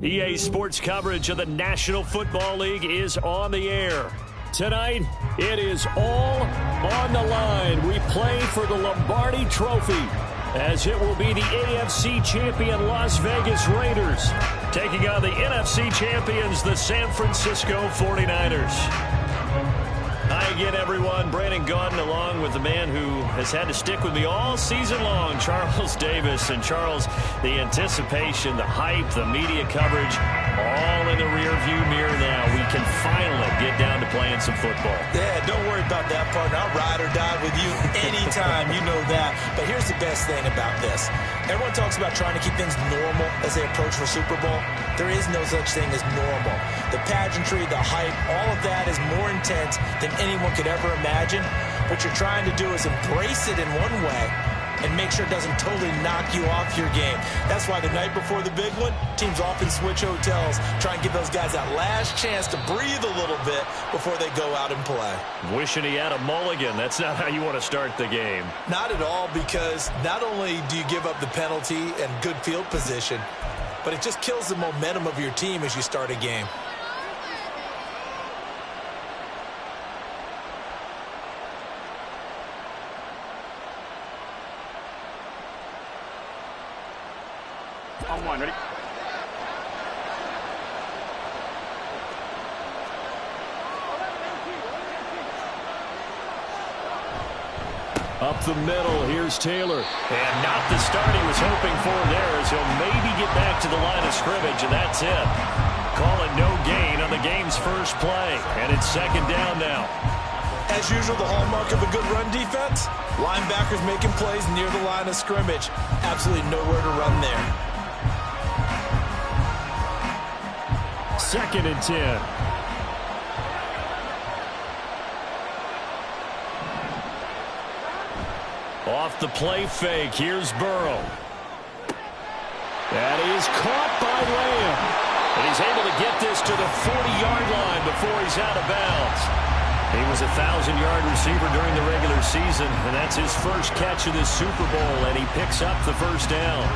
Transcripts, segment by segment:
EA Sports coverage of the National Football League is on the air. Tonight, it is all on the line. We play for the Lombardi Trophy, as it will be the AFC champion Las Vegas Raiders taking on the NFC champions, the San Francisco 49ers. Hi again, everyone. Brandon Gaudin along with the man who has had to stick with me all season long, Charles Davis. And Charles, the anticipation, the hype, the media coverage, all in the rearview mirror now. We can finally get down to playing some football. Yeah, don't worry about that, partner. I'll ride or die with you anytime. You know that. But here's the best thing about this. Everyone talks about trying to keep things normal as they approach for Super Bowl. There is no such thing as normal. The pageantry, the hype, all of that is more intense than anyone could ever imagine. What you're trying to do is embrace it in one way and make sure it doesn't totally knock you off your game. That's why the night before the big one, teams often switch hotels, try and give those guys that last chance to breathe a little bit before they go out and play. Wishing he had a mulligan. That's not how you want to start the game. Not at all, because not only do you give up the penalty and good field position, but it just kills the momentum of your team as you start a game. On one, ready? Up the middle, here's Taylor. And not the start he was hoping for there, as he'll maybe get back to the line of scrimmage, and that's it. Call it no gain on the game's first play, and it's second down now. As usual, the hallmark of a good run defense, linebackers making plays near the line of scrimmage. Absolutely nowhere to run there. Second and 10. Off the play fake, here's Burrow. That is caught by Lamb. And he's able to get this to the 40-yard line before he's out of bounds. He was a 1,000-yard receiver during the regular season, and that's his first catch of this Super Bowl, and he picks up the first down.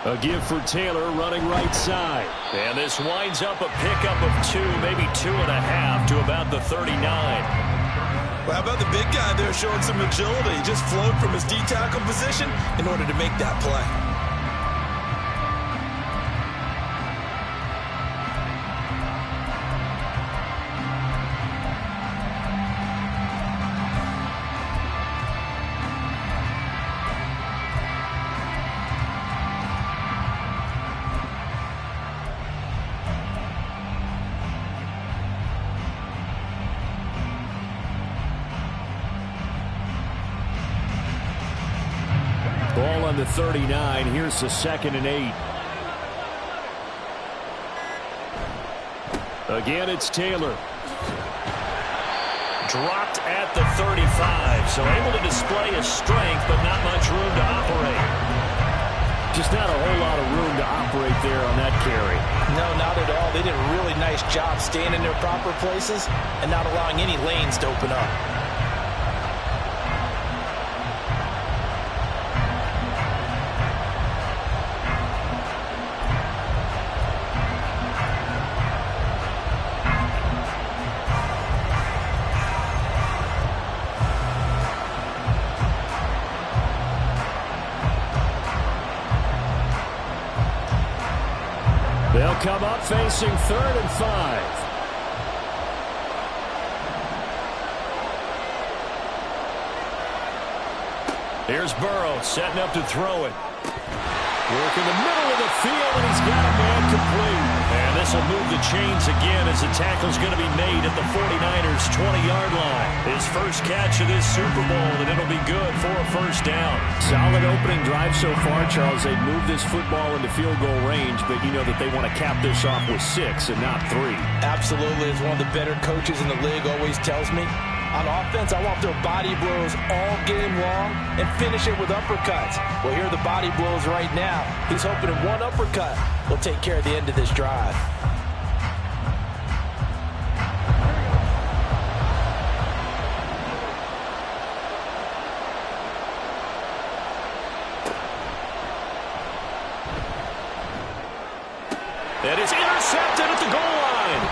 A give for Taylor running right side. And this winds up a pickup of 2, maybe 2.5 to about the 39. Well, how about the big guy there showing some agility? He just flowed from his D-tackle position in order to make that play. Ball on the 39. Here's the 2nd and 8. Again, it's Taylor. Dropped at the 35. So able to display his strength, but not much room to operate. Just not a whole lot of room to operate there on that carry. No, not at all. They did a really nice job staying in their proper places and not allowing any lanes to open up. They'll come up facing 3rd and 5. Here's Burrow setting up to throw it. Work in the middle of the field, and he's got a man complete. And this This will move the chains again as the tackle's going to be made at the 49ers' 20-yard line. His first catch of this Super Bowl, and it'll be good for a first down. Solid opening drive so far, Charles. They've moved this football into field goal range, but you know that they want to cap this off with 6 and not 3. Absolutely. As one of the better coaches in the league always tells me, on offense, I want their body blows all game long and finish it with uppercuts. Well, here are the body blows right now. He's hoping in one uppercut will take care of the end of this drive. That is intercepted at the goal line.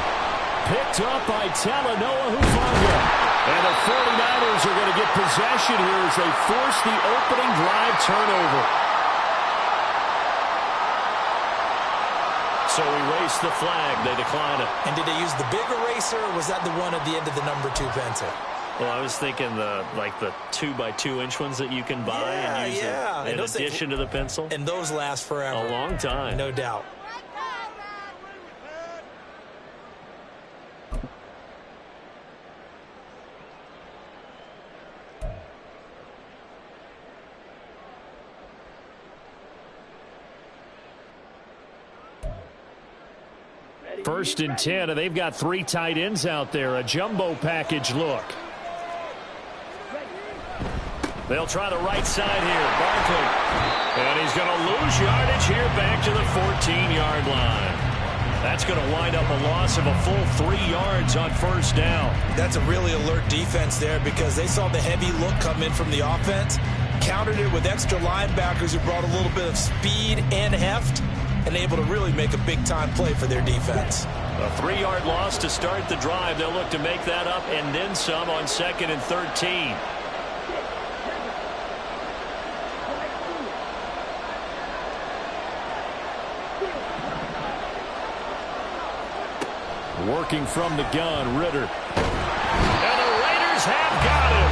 Picked up by Talanoa Hufanga. And the 49ers are going to get possession here as they force the opening drive turnover. So erase the flag. They decline it. And did they use the big eraser, or was that the one at the end of the number 2 pencil? Well, I was thinking the 2x2-inch ones that you can buy and use in addition to the pencil. And those last forever. A long time. No doubt. First and 10, and they've got 3 tight ends out there. A jumbo package look. They'll try the right side here. Barkley. And he's going to lose yardage here back to the 14-yard line. That's going to wind up a loss of a full 3 yards on first down. That's a really alert defense there because they saw the heavy look come in from the offense, countered it with extra linebackers who brought a little bit of speed and heft, and able to really make a big-time play for their defense. A 3-yard loss to start the drive. They'll look to make that up and then some on 2nd and 13. Working from the gun, Ritter. And the Raiders have got him.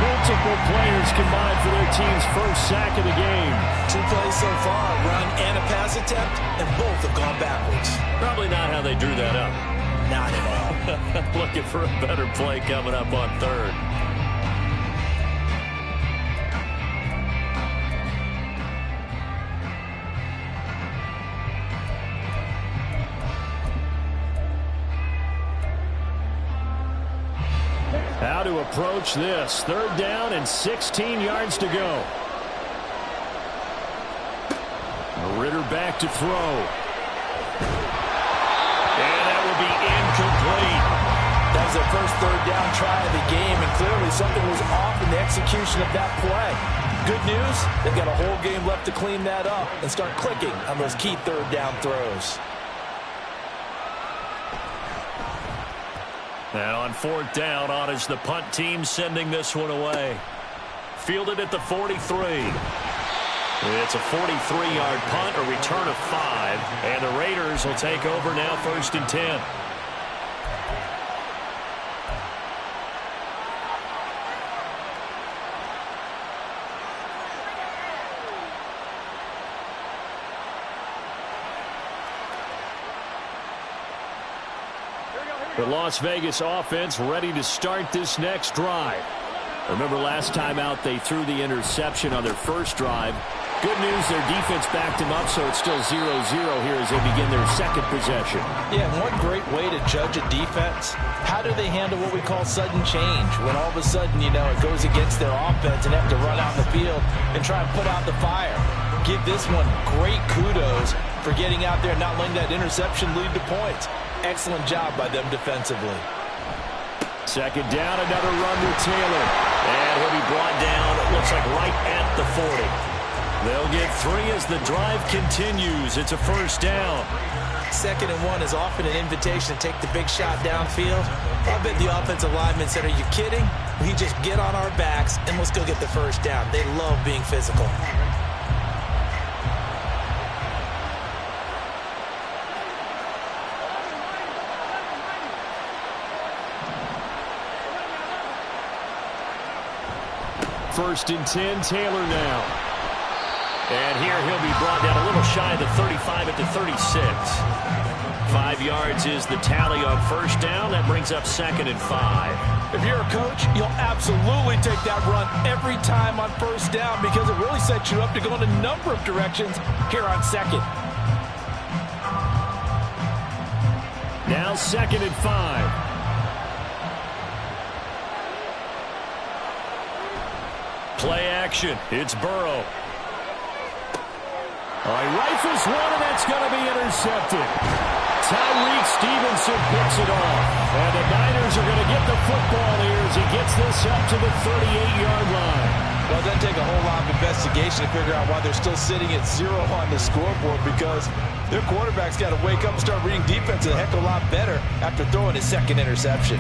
Multiple players combined for their team's first sack of the game. 2 plays so far, a run and a pass attempt, and both have gone backwards. Probably not how they drew that up. Not at all. Looking for a better play coming up on 3rd. How to approach this. 3rd down and 16 yards to go. Ritter back to throw. And that will be incomplete. That was their first 3rd down try of the game, and clearly something was off in the execution of that play. Good news, they've got a whole game left to clean that up and start clicking on those key 3rd down throws. And on 4th down, on is the punt team sending this one away. Fielded at the 43. It's a 43-yard punt, a return of 5. And the Raiders will take over now 1st and 10. The Las Vegas offense ready to start this next drive. Remember last time out they threw the interception on their first drive. Good news, their defense backed him up, so it's still 0-0 here as they begin their 2nd possession. Yeah, and one great way to judge a defense, how do they handle what we call sudden change? When all of a sudden, you know, it goes against their offense and have to run out in the field and try and put out the fire. Give this one great kudos for getting out there and not letting that interception lead to points. Excellent job by them defensively. 2nd down, another run with Taylor. And he'll be brought down, it looks like right at the 40. They'll get 3 as the drive continues. It's a first down. 2nd and 1 is often an invitation to take the big shot downfield. I bet the offensive lineman said, are you kidding? We just get on our backs and let's go get the first down. They love being physical. First and 10, Taylor now. And here he'll be brought down a little shy of the 35 at the 36. 5 yards is the tally on first down. That brings up 2nd and 5. If you're a coach, you'll absolutely take that run every time on first down because it really sets you up to go in a number of directions here on 2nd. Now 2nd and 5. Play action. It's Burrow. He rifles one, and that's going to be intercepted. Tyreek Stevenson picks it off. And the Niners are going to get the football here as he gets this up to the 38-yard line. Well, it doesn't take a whole lot of investigation to figure out why they're still sitting at 0 on the scoreboard because their quarterback's got to wake up and start reading defense a heck of a lot better after throwing his 2nd interception.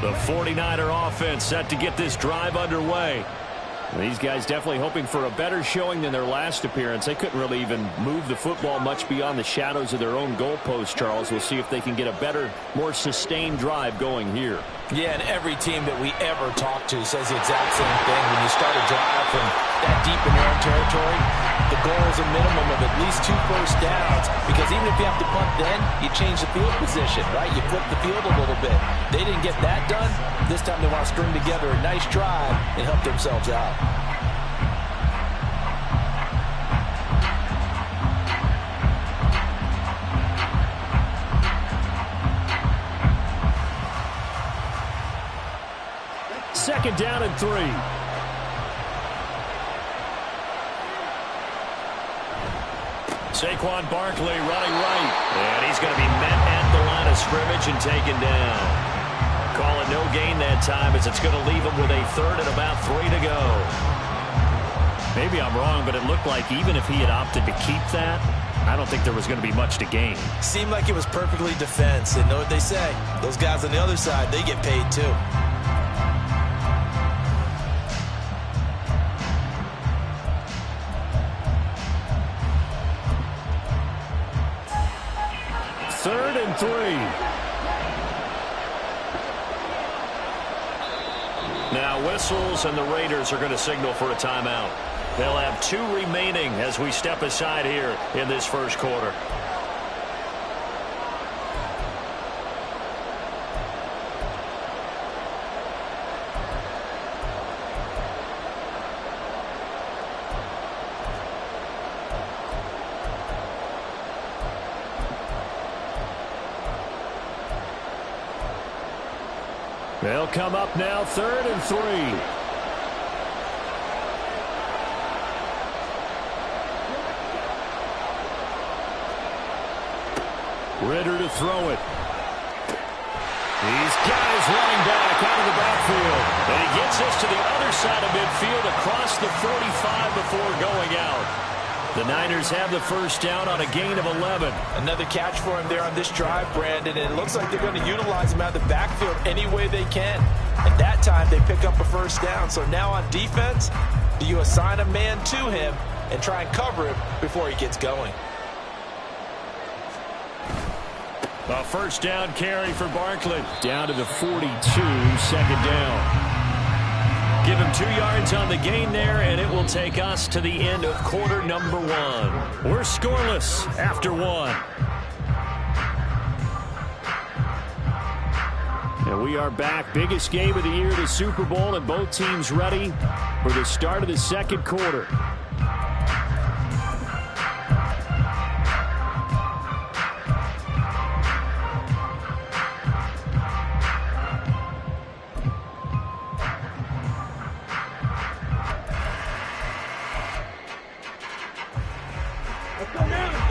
The 49er offense set to get this drive underway. These guys definitely hoping for a better showing than their last appearance. They couldn't really even move the football much beyond the shadows of their own goalpost, Charles. We'll see if they can get a better, more sustained drive going here. Yeah, and every team that we ever talk to says the exact same thing. When you start a drive from that deep in their own territory, the goal is a minimum of at least 2 first downs because even if you have to punt then, you change the field position, right? You flip the field a little bit. They didn't get that done. This time they want to string together a nice drive and help themselves out. Second down and 3. Saquon Barkley running right. And he's going to be met at the line of scrimmage and taken down. Call it no gain that time as it's going to leave him with a 3rd and about 3 to go. Maybe I'm wrong, but it looked like even if he had opted to keep that, I don't think there was going to be much to gain. Seemed like it was perfectly defense. And know what they say? Those guys on the other side, they get paid too. Third and 3. Now whistles, and the Raiders are going to signal for a timeout. They'll have 2 remaining as we step aside here in this first quarter. They'll come up now 3rd and 3. Ridder to throw it. These guys running back out of the backfield. And he gets us to the other side of midfield across the 45 before going out. The Niners have the first down on a gain of 11. Another catch for him there on this drive, Brandon, and it looks like they're going to utilize him out of the backfield any way they can. And that time they pick up a first down. So now on defense, do you assign a man to him and try and cover him before he gets going? A first down carry for Barkley. Down to the 42, 2nd down. Give him 2 yards on the gain there, and it will take us to the end of quarter number 1. We're scoreless after 1. And we are back. Biggest game of the year, the Super Bowl, and both teams ready for the start of the second quarter.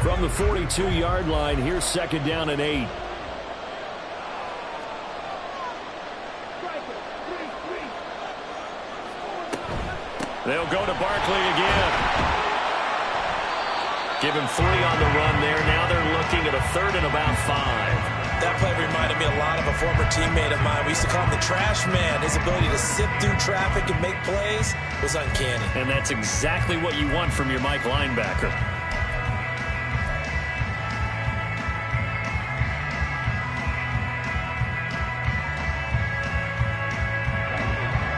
From the 42-yard line, here's 2nd down and 8. They'll go to Barkley again. Give him 3 on the run there. Now they're looking at a 3rd and about 5. That play reminded me a lot of a former teammate of mine. We used to call him the trash man. His ability to sift through traffic and make plays was uncanny. And that's exactly what you want from your Mike linebacker.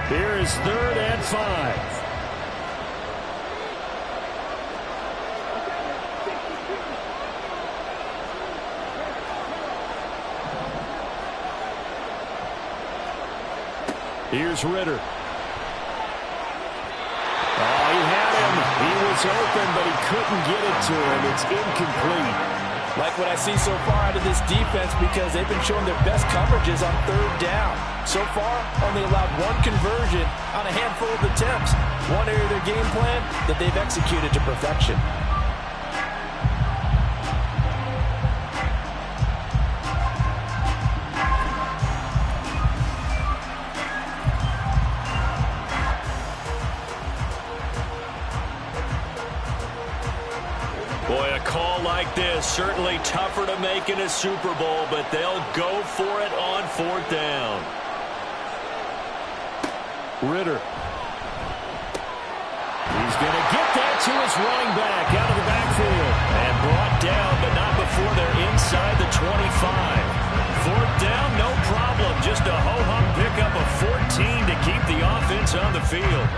Here is 3rd and 5. Here's Ritter. Oh, he had him. He was open, but he couldn't get it to him. It's incomplete. Like what I see so far out of this defense, because they've been showing their best coverages on third down. So far, only allowed one conversion on a handful of attempts. One area of their game plan that they've executed to perfection. Boy, a call like this, certainly tougher to make in a Super Bowl, but they'll go for it on fourth down. Ritter. He's going to get that to his running back out of the backfield. And brought down, but not before they're inside the 25. Fourth down, no problem. Just a ho-hum pickup of 14 to keep the offense on the field.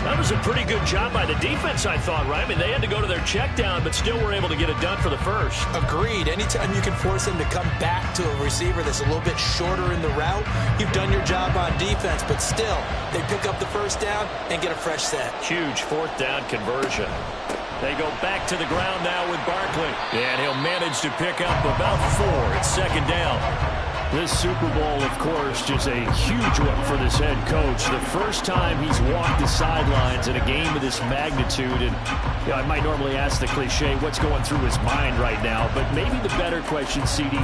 That was a pretty good job by the defense, I thought, right? I mean, they had to go to their check down, but still were able to get it done for the first. Agreed. Anytime you can force them to come back to a receiver that's a little bit shorter in the route, you've done your job on defense, but still, they pick up the first down and get a fresh set. Huge fourth down conversion. They go back to the ground now with Barkley. And he'll manage to pick up about 4. It's second down. This Super Bowl, of course, just a huge one for this head coach. The first time he's walked the sidelines in a game of this magnitude. And you know, I might normally ask the cliche, what's going through his mind right now? But maybe the better question, CD,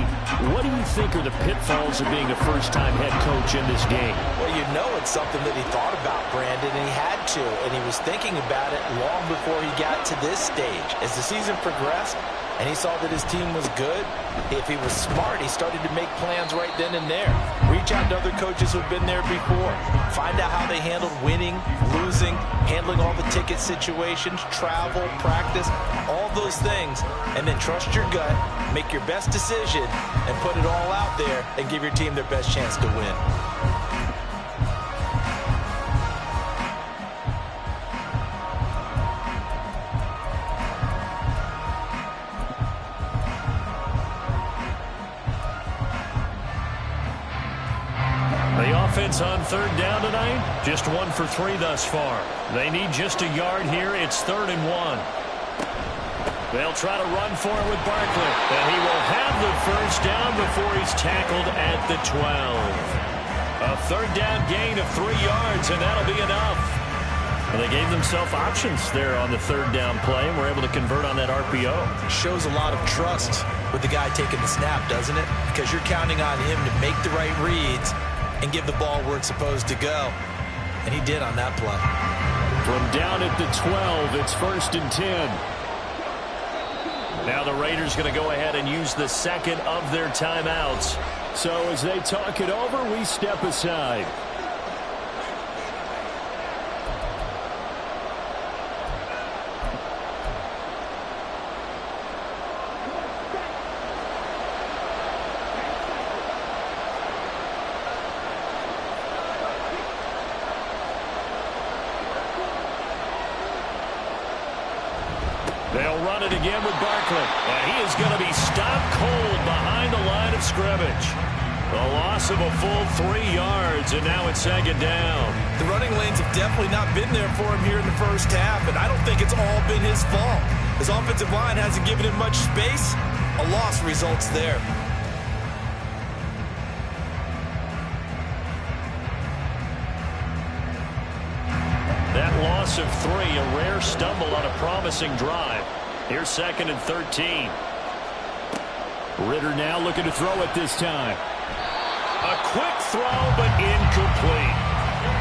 what do you think are the pitfalls of being a first-time head coach in this game? Well, you know it's something that he thought about, Brandon, and he had to. And he was thinking about it long before he got to this stage. As the season progressed, and he saw that his team was good, if he was smart, he started to make plans right then and there. Reach out to other coaches who've been there before. Find out how they handled winning, losing, handling all the ticket situations, travel, practice, all those things. And then trust your gut, make your best decision, and put it all out there and give your team their best chance to win. Offense on third down tonight, just 1 for 3 thus far. They need just a yard here. It's 3rd and 1. They'll try to run for it with Barkley, and he will have the first down before he's tackled at the 12. A third down gain of 3 yards, and that'll be enough. Well, they gave themselves options there on the third down play, and were able to convert on that RPO. Shows a lot of trust with the guy taking the snap, doesn't it? Because you're counting on him to make the right reads and give the ball where it's supposed to go. And he did on that play. From down at the 12, it's 1st and 10. Now the Raiders going to go ahead and use the second of their timeouts. So as they talk it over, we step aside. They'll run it again with Barkley. And he is going to be stopped cold behind the line of scrimmage. A loss of a full 3 yards, and now it's second down. The running lanes have definitely not been there for him here in the first half, and I don't think it's all been his fault. His offensive line hasn't given him much space. A loss results there. That loss of 3, a rare stumble on a promising drive. Here's 2nd and 13. Ritter now looking to throw it this time. A quick throw, but incomplete.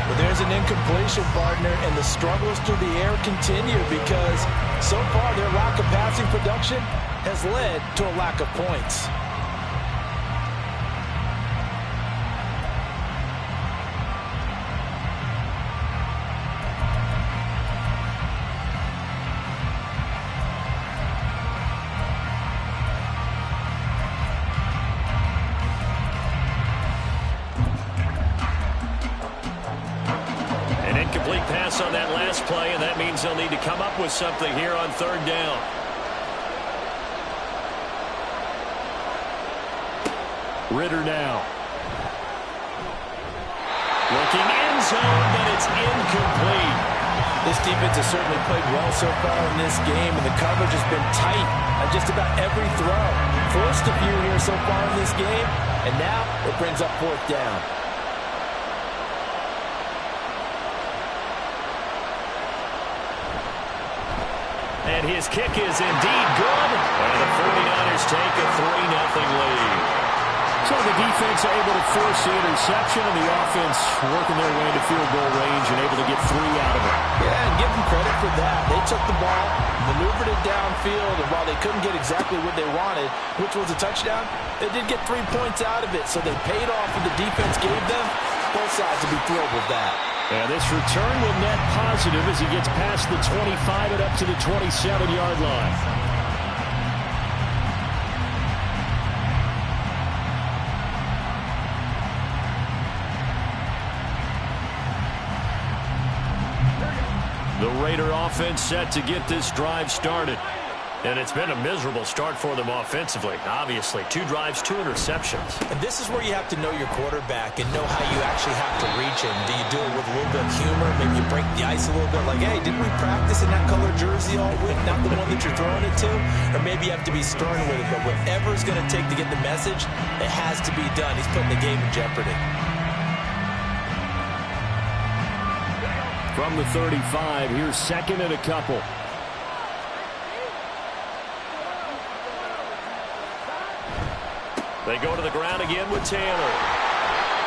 Well, there's an incompletion, partner, and the struggles through the air continue because so far their lack of passing production has led to a lack of points. On that last play, and that means they'll need to come up with something here on third down. Ritter now. Looking in. zone, but it's incomplete. This defense has certainly played well so far in this game, and the coverage has been tight on just about every throw. Forced a few here so far in this game, and now it brings up fourth down. And his kick is indeed good, and the 49ers take a 3-0 lead. So the defense able to force the interception, and the offense working their way into field goal range and able to get 3 out of it. Yeah, and give them credit for that. They took the ball, maneuvered it downfield, and while they couldn't get exactly what they wanted, which was a touchdown, they did get 3 points out of it, so they paid off what the defense gave them. Both sides will be thrilled with that. And this return will net positive as he gets past the 25 and up to the 27-yard line. The Raider offense set to get this drive started. And it's been a miserable start for them offensively. Obviously, 2 drives, 2 interceptions. And this is where you have to know your quarterback and know how you actually have to reach him. Do you do it with a little bit of humor? Maybe you break the ice a little bit like, hey, didn't we practice in that color jersey all week? Not the one that you're throwing it to? Or maybe you have to be stern with it. But whatever it's going to take to get the message, it has to be done. He's putting the game in jeopardy. From the 35, here's second and a couple. They go to the ground again with Taylor.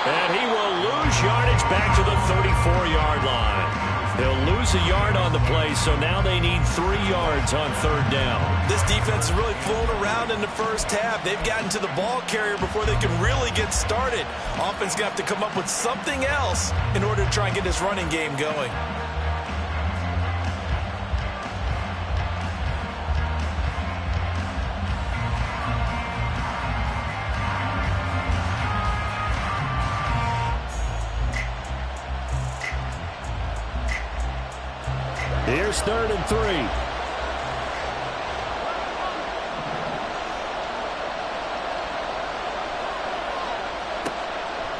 And he will lose yardage back to the 34-yard line. They'll lose a yard on the play, so now they need 3 yards on third down. This defense is really flown around in the first half. They've gotten to the ball carrier before they can really get started. Offense going to have to come up with something else in order to try and get this running game going. Here's 3rd and 3.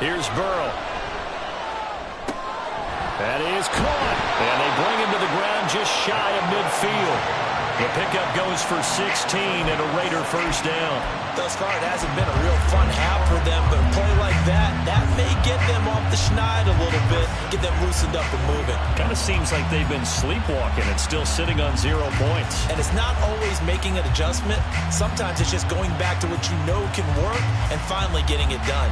Here's Burrow. That is caught. And they bring him to the ground just shy of midfield. The pickup goes for 16 and a Raider first down. Thus far, it hasn't been a real fun half for them, but a play like that may get them off the schneid a little bit, get them loosened up and moving. Kind of seems like they've been sleepwalking and still sitting on 0 points. And it's not always making an adjustment. Sometimes it's just going back to what you know can work and finally getting it done.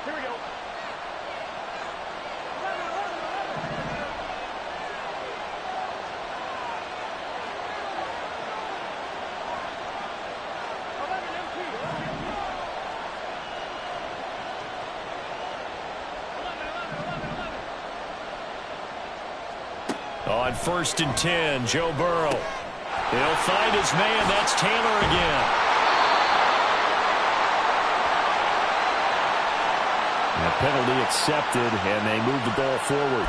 Here we go. On 1st and 10, Joe Burrow. He'll find his man. That's Taylor again. A penalty accepted, and they move the ball forward.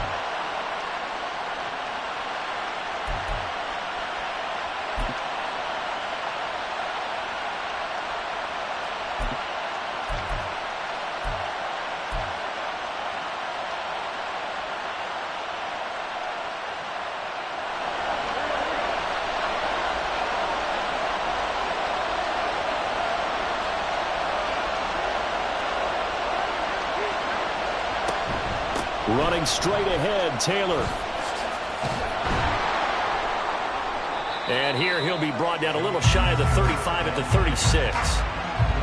Running straight ahead, Taylor. And here he'll be brought down a little shy of the 35 at the 36.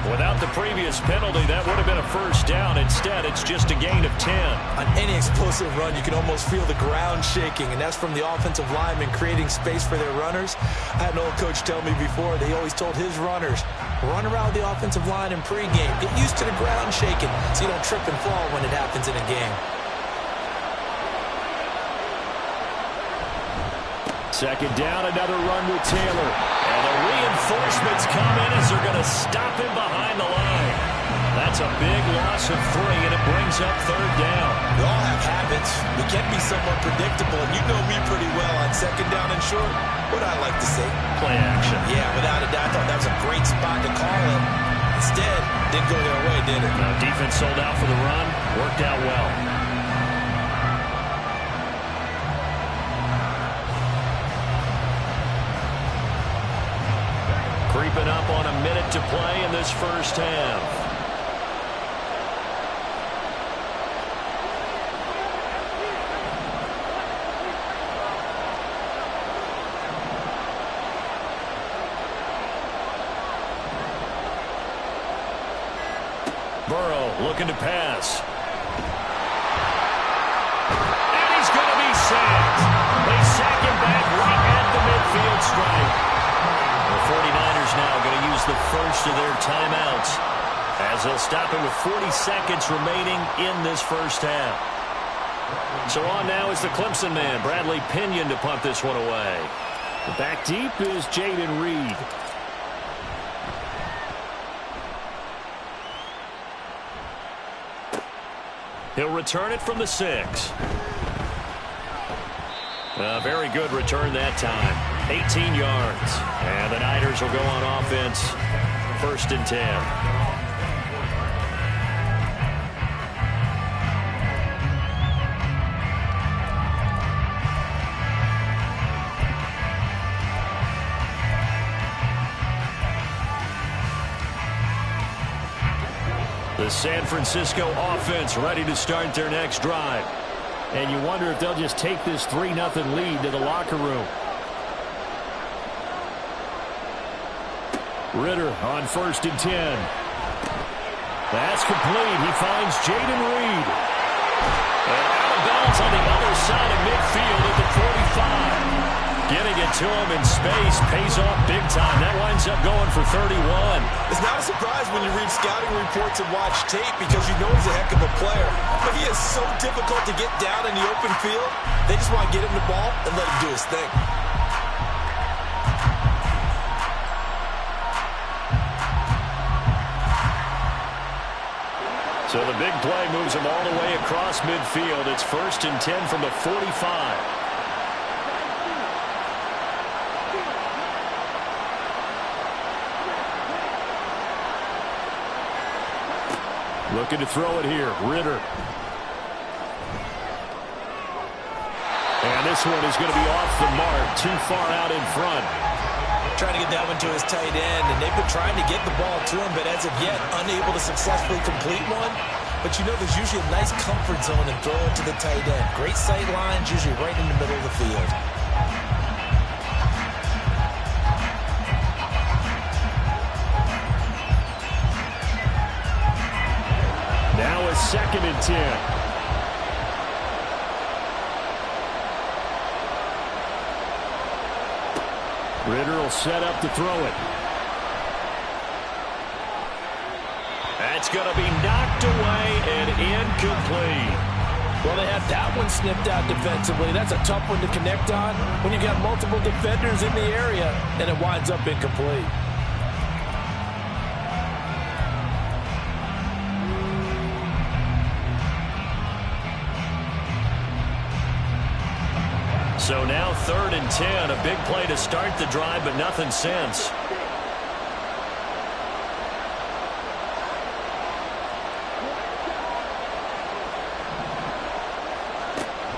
Without the previous penalty, that would have been a first down. Instead, it's just a gain of 10. On any explosive run, you can almost feel the ground shaking, and that's from the offensive linemen creating space for their runners. I had an old coach tell me before, they always told his runners, run around the offensive line in pregame. Get used to the ground shaking so you don't trip and fall when it happens in a game. Second down, another run with Taylor. And the reinforcements come in as they're going to stop him behind the line. That's a big loss of 3, and it brings up third down. We all have habits. We can be somewhat predictable, and you know me pretty well on second down and short. What I like to say? Play action. Yeah, without a doubt. I thought that was a great spot to call it. Instead, didn't go their way, did it? Now, defense sold out for the run. Worked out well. Creeping up on a minute to play in this first half. Burrow looking to pass. And he's going to be sacked. They sack him back right at the midfield stripe. The 49ers now going to use the first of their timeouts as they'll stop him with 40 seconds remaining in this first half. So on now is the Clemson man, Bradley Pinion, to punt this one away. Back deep is Jayden Reed. He'll return it from the 6. A very good return that time. 18 yards. And the Niners will go on offense. 1st and 10. The San Francisco offense ready to start their next drive. And you wonder if they'll just take this 3-0 lead to the locker room. Ridder on 1st and 10. That's complete. He finds Jayden Reed. And out of bounds on the other side of midfield at the 45. Getting it to him in space pays off big time. That winds up going for 31. It's not a surprise when you read scouting reports and watch tape because you know he's a heck of a player. But he is so difficult to get down in the open field. They just want to get him the ball and let him do his thing. So the big play moves him all the way across midfield. It's 1st and 10 from the 45. Looking to throw it here. Ridder. And this one is going to be off the mark. Too far out in front. Trying to get that one to his tight end, and they've been trying to get the ball to him, but as of yet, unable to successfully complete one. But you know there's usually a nice comfort zone and throw it to the tight end. Great sight lines, usually right in the middle of the field. Now a 2nd and 10. Ridder will set up to throw it. That's going to be knocked away and incomplete. Well, they had that one snipped out defensively. That's a tough one to connect on when you got multiple defenders in the area, and it winds up incomplete. So now 3rd and 10. A big play to start the drive, but nothing since.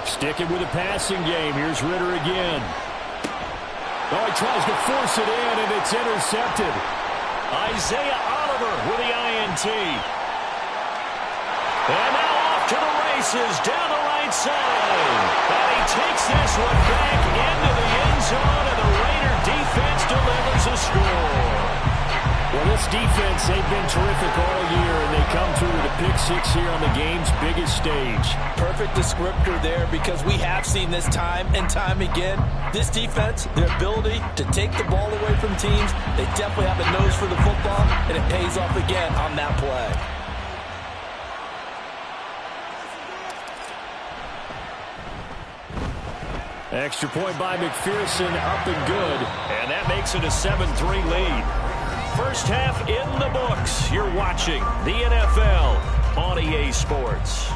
Sticking with the passing game. Here's Ridder again. Oh, he tries to force it in, and it's intercepted. Isaiah Oliver with the INT. And now off to the races down the right side. And he takes this one back into the end zone, and the Raider defense delivers a score. Well, this defense, they've been terrific all year, and they come through with a pick-6 here on the game's biggest stage. Perfect descriptor there, because we have seen this time and time again. This defense, their ability to take the ball away from teams, they definitely have a nose for the football, and it pays off again on that play. Extra point by McPherson, up and good. And that makes it a 7-3 lead. First half in the books. You're watching the NFL on EA Sports.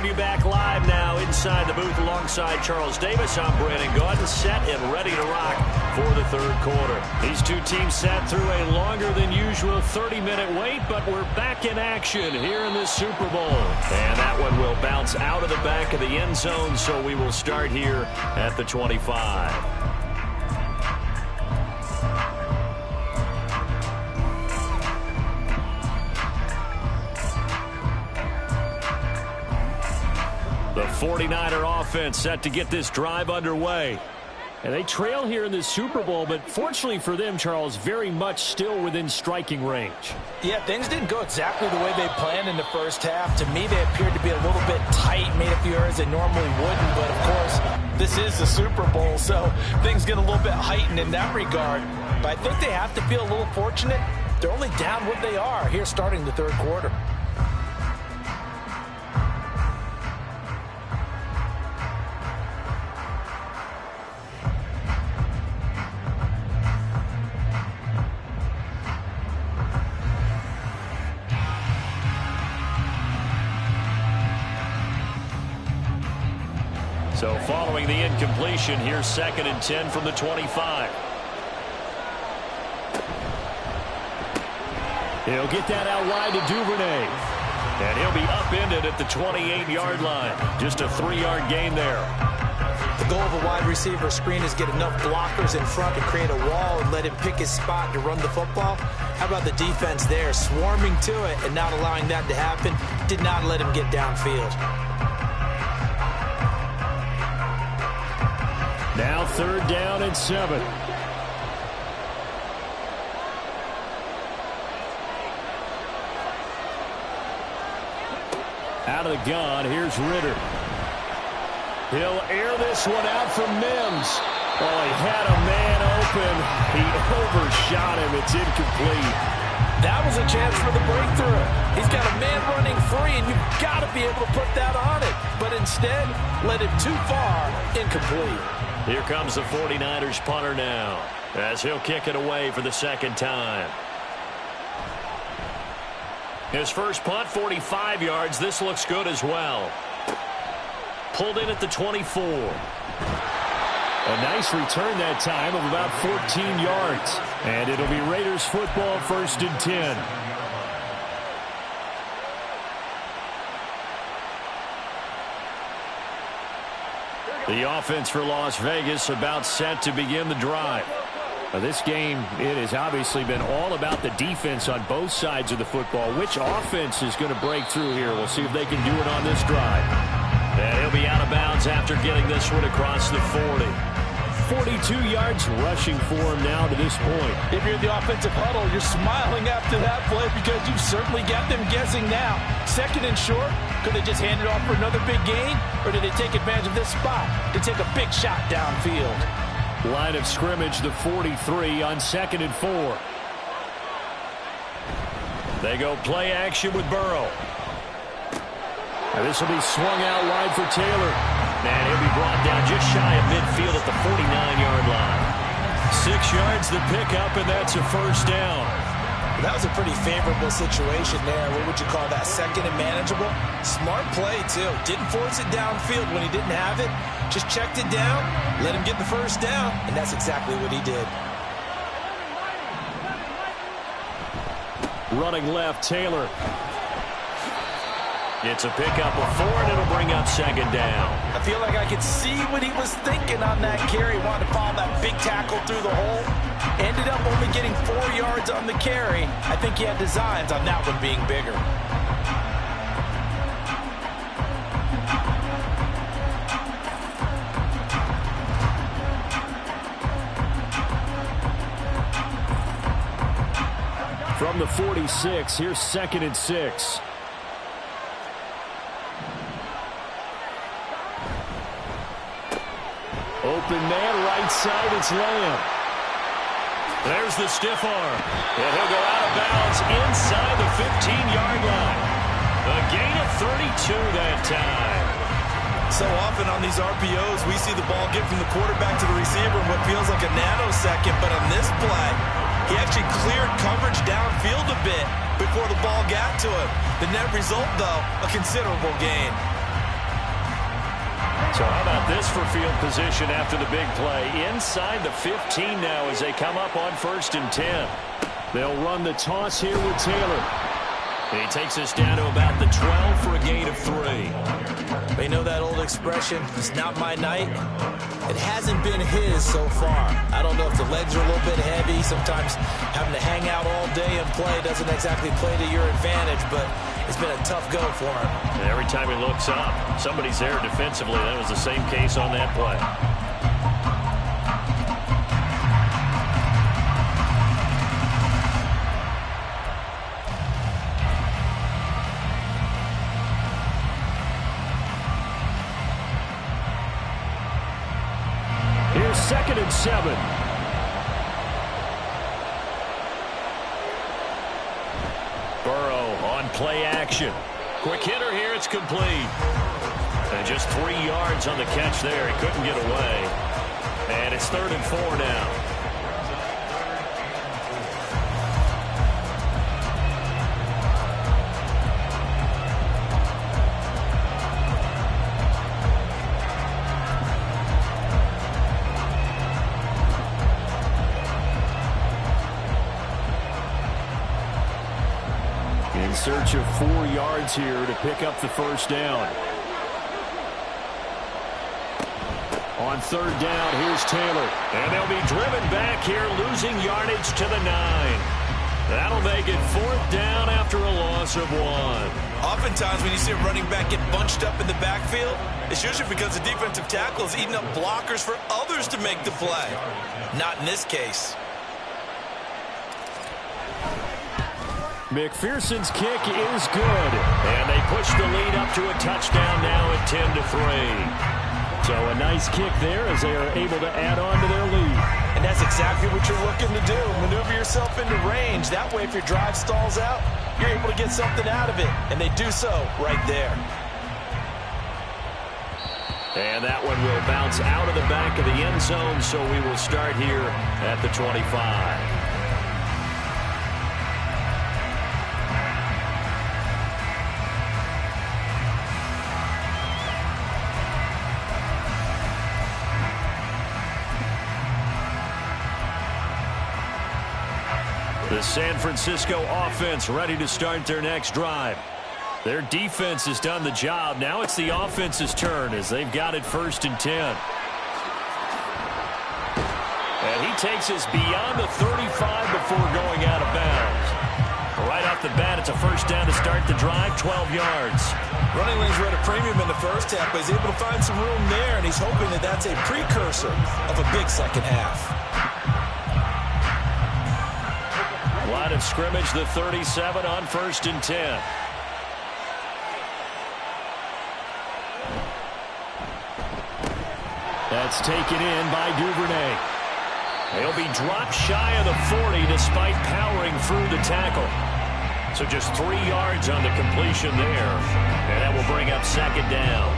You back live now inside the booth alongside Charles Davis. I'm Brandon Gaudin, set and ready to rock for the third quarter. These two teams sat through a longer than usual 30-minute wait, but we're back in action here in the Super Bowl. And that one will bounce out of the back of the end zone, so we will start here at the 25. The 49er offense set to get this drive underway. And they trail here in the Super Bowl, but fortunately for them, Charles, very much still within striking range. Yeah, things didn't go exactly the way they planned in the first half. To me, they appeared to be a little bit tight, made a few errors they normally wouldn't. But, of course, this is the Super Bowl, so things get a little bit heightened in that regard. But I think they have to feel a little fortunate. They're only down what they are here starting the third quarter. So following the incompletion, here's 2nd and 10 from the 25. He'll get that out wide to Duvernay. And he'll be upended at the 28-yard line. Just a 3-yard gain there. The goal of a wide receiver screen is get enough blockers in front to create a wall and let him pick his spot to run the football. How about the defense there, swarming to it and not allowing that to happen? Did not let him get downfield. Now 3rd down and 7. Out of the gun, here's Ritter. He'll air this one out from Mims. Oh, he had a man open. He overshot him. It's incomplete. That was a chance for the breakthrough. He's got a man running free, and you've got to be able to put that on it. But instead, led it too far, incomplete. Here comes the 49ers punter now, as he'll kick it away for the second time. His first punt, 45 yards. This looks good as well. Pulled in at the 24. A nice return that time of about 14 yards. And it'll be Raiders football, 1st and 10. The offense for Las Vegas about set to begin the drive. This game, it has obviously been all about the defense on both sides of the football. Which offense is going to break through here? We'll see if they can do it on this drive. And he'll be out of bounds after getting this one across the 40. 42 yards rushing for him now to this point. If you're the offensive huddle, you're smiling after that play because you've certainly got them guessing now. 2nd and short, could they just hand it off for another big gain? Or did they take advantage of this spot to take a big shot downfield? Line of scrimmage, the 43 on 2nd and 4. They go play action with Burrow. This will be swung out wide for Taylor. And he'll be brought down just shy of midfield at the 49-yard line. 6 yards the pickup, and that's a first down. That was a pretty favorable situation there. What would you call that? 2nd and manageable? Smart play, too. Didn't force it downfield when he didn't have it. Just checked it down, let him get the first down, and that's exactly what he did. Running left, Taylor. It's a pickup of 4, and it'll bring up 2nd down. I feel like I could see what he was thinking on that carry. Wanted to follow that big tackle through the hole. Ended up only getting 4 yards on the carry. I think he had designs on that one being bigger. From the 46, here's 2nd and 6. Open man, right side, it's Lamb. There's the stiff arm. And he'll go out of bounds inside the 15-yard line. A gain of 32 that time. So often on these RPOs, we see the ball get from the quarterback to the receiver in what feels like a nanosecond. But on this play, he actually cleared coverage downfield a bit before the ball got to him. The net result, though, a considerable gain. So how about this for field position after the big play? Inside the 15 now as they come up on 1st and 10. They'll run the toss here with Taylor. And he takes us down to about the 12 for a gain of 3. They know that old expression, it's not my night. It hasn't been his so far. I don't know if the legs are a little bit heavy. Sometimes having to hang out all day and play doesn't exactly play to your advantage, but it's been a tough go for him. And every time he looks up, somebody's there defensively. That was the same case on that play. Here's 2nd and 7. Burrow on play action. Quick hitter here, it's complete. And just 3 yards on the catch there. He couldn't get away. And it's 3rd and 4 now. In search of 4 yards here to pick up the 1st down. On 3rd down, here's Taylor. And they'll be driven back here, losing yardage to the 9. That'll make it 4th down after a loss of 1. Oftentimes when you see a running back get bunched up in the backfield, it's usually because the defensive tackle is eating up blockers for others to make the play. Not in this case. McPherson's kick is good. And they push the lead up to a touchdown now at 10-3. So a nice kick there as they are able to add on to their lead. And that's exactly what you're looking to do. Maneuver yourself into range. That way if your drive stalls out, you're able to get something out of it. And they do so right there. And that one will bounce out of the back of the end zone. So we will start here at the 25. The San Francisco offense ready to start their next drive. Their defense has done the job. Now it's the offense's turn as they've got it 1st and 10. And he takes us beyond the 35 before going out of bounds. Right off the bat, it's a 1st down to start the drive, 12 yards. Running lanes were at a premium in the 1st half, but he's able to find some room there, and he's hoping that that's a precursor of a big 2nd half. Line of scrimmage, the 37 on 1st and 10. That's taken in by Duvernay. He'll be dropped shy of the 40 despite powering through the tackle. So just 3 yards on the completion there. And that will bring up 2nd down.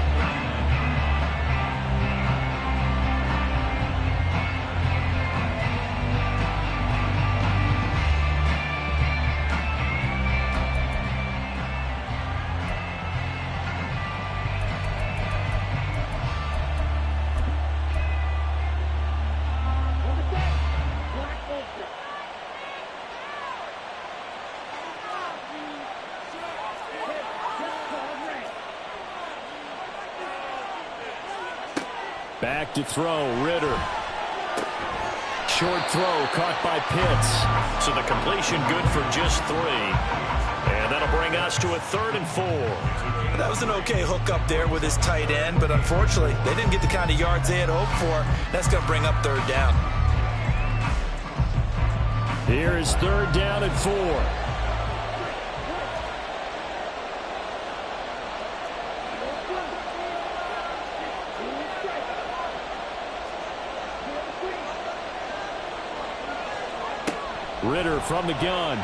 Back to throw, Ritter. Short throw caught by Pitts. So the completion good for just 3. And that'll bring us to a 3rd and 4. That was an okay hook up there with his tight end, but unfortunately, they didn't get the kind of yards they had hoped for. That's going to bring up 3rd down. Here is 3rd down and 4. Ridder from the gun.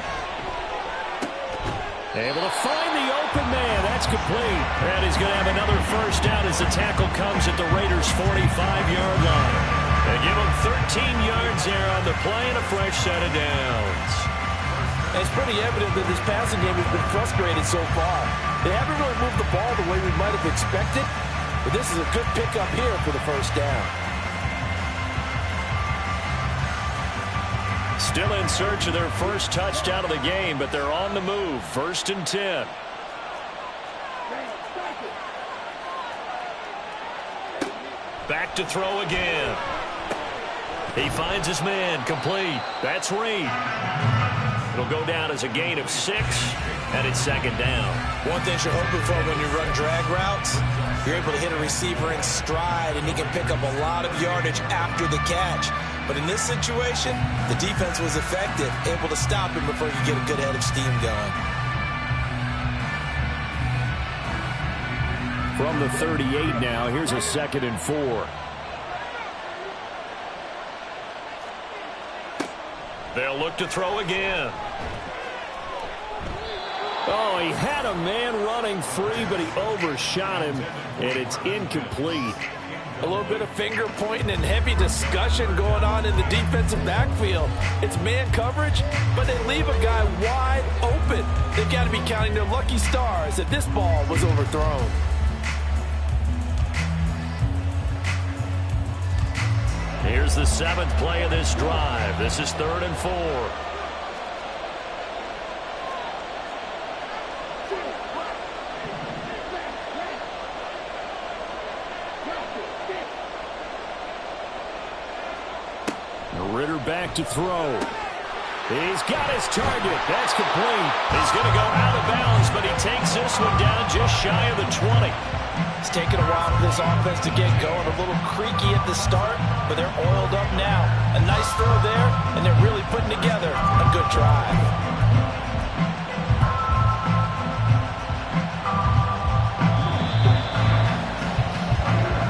Able to find the open man. That's complete. And he's going to have another first down as the tackle comes at the Raiders' 45-yard line. They give him 13 yards there on the play and a fresh set of downs. It's pretty evident that this passing game has been frustrated so far. They haven't really moved the ball the way we might have expected, but this is a good pickup here for the first down. Still in search of their first touchdown of the game, but they're on the move. 1st and 10. Back to throw again. He finds his man, complete. That's Reed. It'll go down as a gain of 6, and it's 2nd down. One thing you're hoping for when you run drag routes, you're able to hit a receiver in stride, and he can pick up a lot of yardage after the catch. But in this situation, the defense was effective, able to stop him before you get a good head of steam going. From the 38 now, here's a 2nd and 4. They'll look to throw again. Oh, he had a man running free, but he overshot him, and it's incomplete. A little bit of finger pointing and heavy discussion going on in the defensive backfield. It's man coverage, but they leave a guy wide open. They've got to be counting their lucky stars that this ball was overthrown. Here's the 7th play of this drive. This is 3rd and 4. Ridder back to throw. He's got his target. That's complete. He's going to go out of bounds, but he takes this one down just shy of the 20. It's taken a while for this offense to get going. A little creaky at the start, but they're oiled up now. A nice throw there, and they're really putting together a good drive.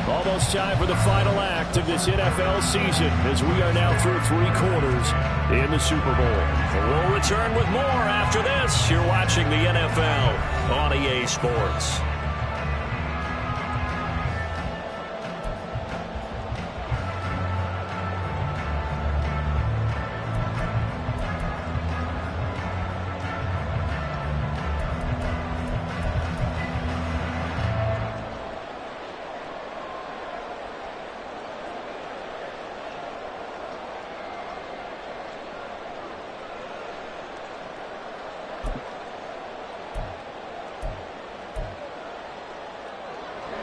Almost time for the final act of this NFL season as we are now through 3 quarters in the Super Bowl. We'll return with more after this. You're watching the NFL on EA Sports.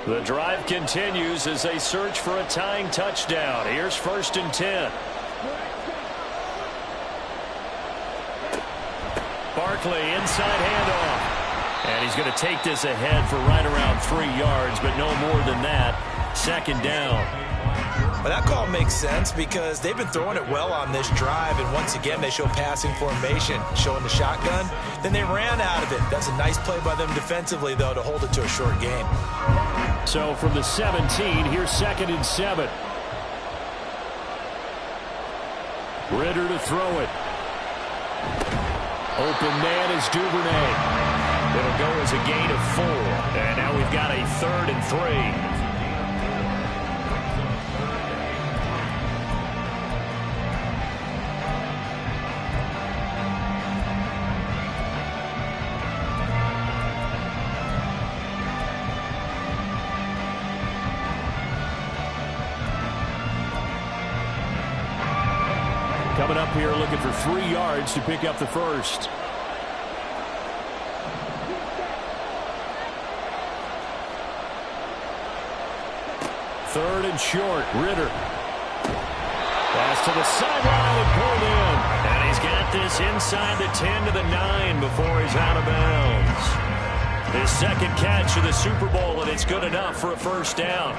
The drive continues as they search for a tying touchdown. Here's 1st and 10. Barkley inside handoff. And he's going to take this ahead for right around 3 yards, but no more than that. 2nd down. Well, that call makes sense because they've been throwing it well on this drive, and once again they show passing formation, showing the shotgun. Then they ran out of it. That's a nice play by them defensively, though, to hold it to a short gain. So from the 17, here's 2nd and 7. Ridder to throw it. Open man is Duvernay. It'll go as a gain of 4. And now we've got a 3rd and 3. Coming up here looking for 3 yards to pick up the first. Third and short. Ridder. Pass to the sideline and pulled in. And he's got this inside the 10 to the 9 before he's out of bounds. His 2nd catch of the Super Bowl, and it's good enough for a first down.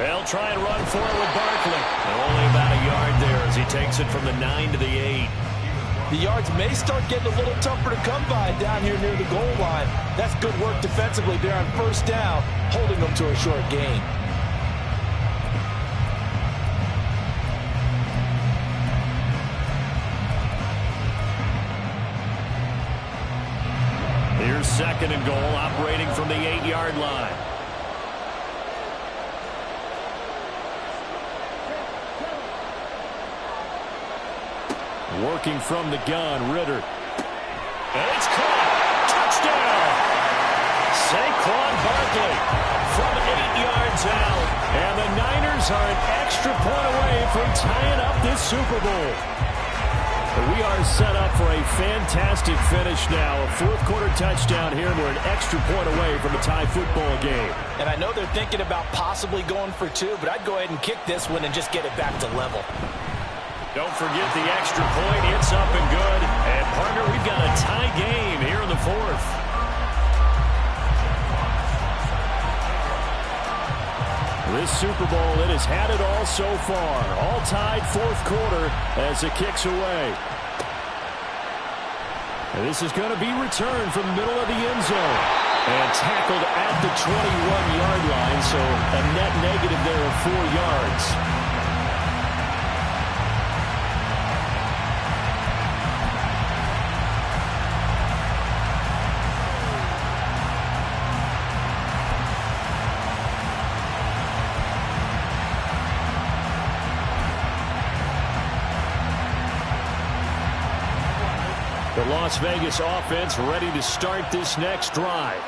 They'll try and run for it with Barkley. And only about a yard there as he takes it from the 9 to the 8. The yards may start getting a little tougher to come by down here near the goal line. That's good work defensively there on first down, holding them to a short gain. Here's 2nd and goal, operating from the 8-yard line. Working from the gun, Ritter. And it's caught. Touchdown! Saquon Barkley from 8 yards out. And the Niners are an extra point away from tying up this Super Bowl. We are set up for a fantastic finish now. A fourth-quarter touchdown here, and we're an extra point away from a tie football game. And I know they're thinking about possibly going for 2, but I'd go ahead and kick this one and just get it back to level. Don't forget the extra point. It's up and good. And, partner, we've got a tie game here in the 4th. This Super Bowl, it has had it all so far. All tied 4th quarter as it kicks away. And this is going to be returned from the middle of the end zone. And tackled at the 21-yard line, so a net negative there of 4 yards. The Las Vegas offense ready to start this next drive.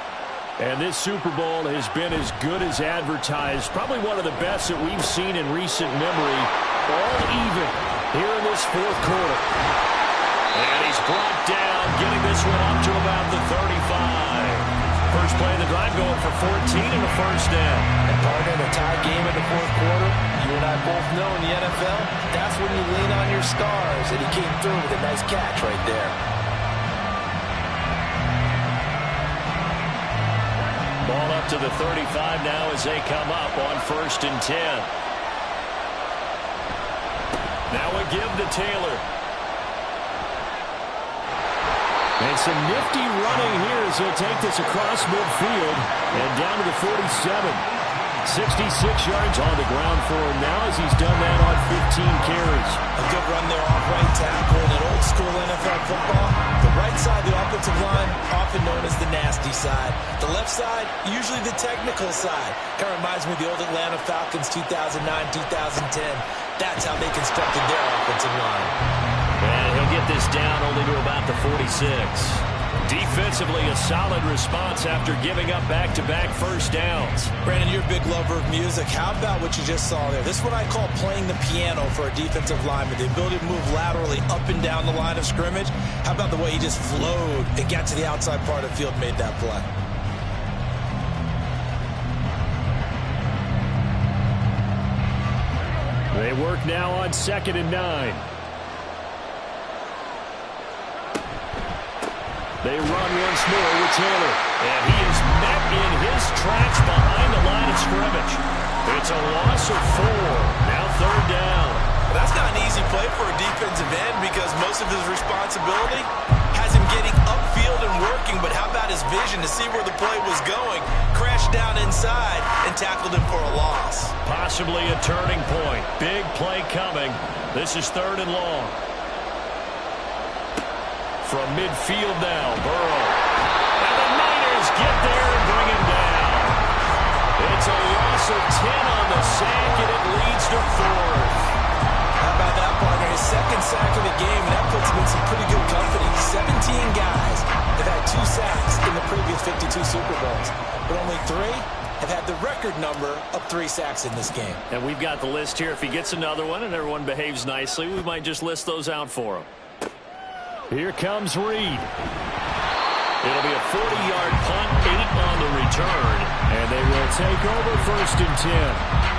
And this Super Bowl has been as good as advertised. Probably one of the best that we've seen in recent memory. All even here in this 4th quarter. And he's brought down, getting this one up to about the 35. First play of the drive going for 14 and a first down. And partner, in a tie game in the 4th quarter, you and I both know in the NFL, that's when you lean on your stars. And he came through with a nice catch right there. Ball up to the 35 now as they come up on 1st and 10. Now a give to Taylor. And some nifty running here as he'll take this across midfield and down to the 47. 66 yards on the ground for him now as he's done that on 15 carries. A good run there off right tackle in old school NFL football. The right side of the offensive line, often known as the nasty side. The left side, usually the technical side. Kind of reminds me of the old Atlanta Falcons 2009, 2010. That's how they constructed their offensive line. And he'll get this down only to about the 46. Defensively, a solid response after giving up back-to-back first downs. Brandon, you're a big lover of music. How about what you just saw there? This is what I call playing the piano for a defensive lineman. The ability to move laterally up and down the line of scrimmage. How about the way he just flowed and got to the outside part of the field and made that play? They work now on 2nd and 9. They run once more with Taylor. And he is met in his tracks behind the line of scrimmage. It's a loss of 4. Now 3rd down. Well, that's not an easy play for a defensive end because most of his responsibility has him getting upfield and working. But how about his vision to see where the play was going? Crashed down inside and tackled him for a loss. Possibly a turning point. Big play coming. This is 3rd and long. From midfield now, Burrow. And the Niners get there and bring him down. It's a loss of 10 on the sack, and it leads to 4th. How about that, partner? His 2nd sack of the game, and that puts him in some pretty good company. 17 guys have had 2 sacks in the previous 52 Super Bowls, but only 3 have had the record number of 3 sacks in this game. And we've got the list here. If he gets another one and everyone behaves nicely, we might just list those out for him. Here comes Reed. It'll be a 40-yard punt, 8 on the return, and they will take over 1st and 10.